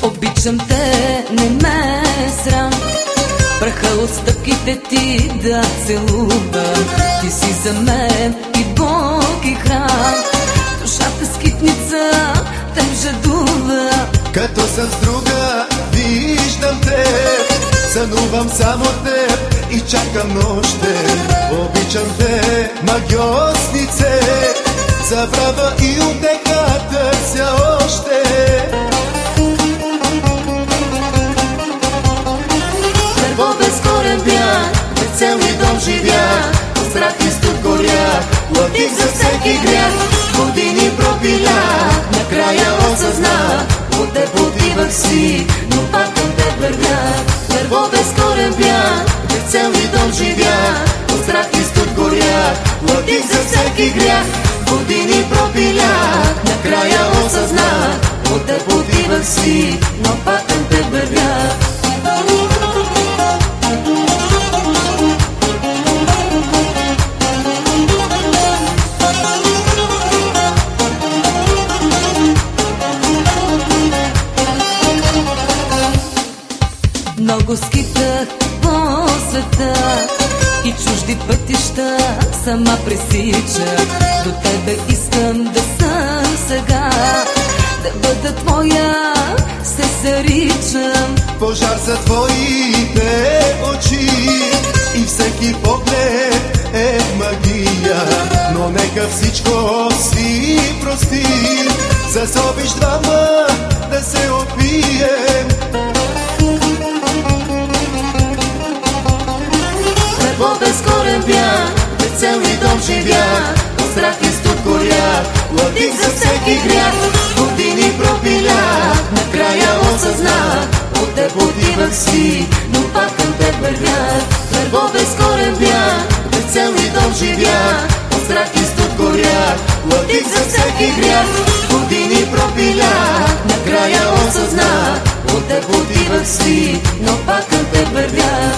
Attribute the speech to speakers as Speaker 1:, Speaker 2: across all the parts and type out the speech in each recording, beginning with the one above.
Speaker 1: Обичам те, не ме срам, праха от стъпките ти да целувам. Ти си за мен и Бог и храм, душата скитница те жадува.
Speaker 2: Като съм с друга, виждам те, сънувам само теб и чакам нощте. Обичам те, магиоснице, забрава и отека търся още.
Speaker 1: Нерво безкорен бях, безцелни дом живях, от страх и студ горях, платих за всеки грях. Години пропилях, накрая осъзнах, от теб отивах си, но пак към теб вървях. Нерво безкорен бях, безцелни дом живях, от страх и студ горях, платих за всеки грях. Години пропилях, накрая осъзнах, от теб отивах си, но пак към теб вървях. Много скитах по света и чужди пътища сама пресичах. До тебе искам да съм сега, да бъда твоя, се заричам.
Speaker 2: Пожар са твоите очи и всеки поглед е магия, но нека всичко си прости, за обич двама да се опием.
Speaker 1: Нерво безкорен бях, безцелни дом живях, от страх и студ горях, платих за всеки грях. Години пропилях, накрая осъзнах, от теб отивах си, но пак към теб вървях. Нерво безкорен бях, безцелни дом живях, от страх и студ горях, платих за всеки грях. Години пропилях, накрая осъзнах, от теб отивах си, но пак към теб вървях.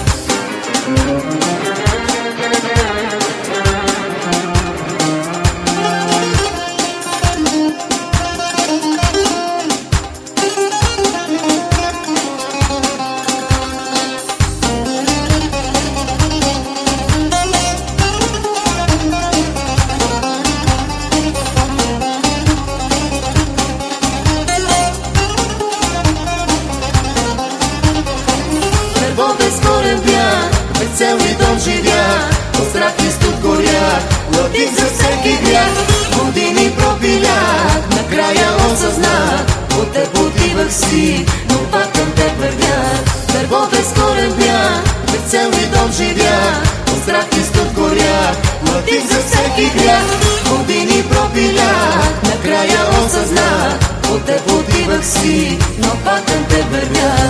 Speaker 1: Нерво безкорен бях, безцелни дом живях, от страх и студ горях, платих за всеки грях. Години пропилях, накрая осъзнах, от теб отивах си, но пак към теб вървях. Нерво безкорен бях, безцелни дом живях, от страх и студ горях, платих за всеки грях. Години пропилях, накрая осъзнах, от теб отивах си, но пак към теб вървях.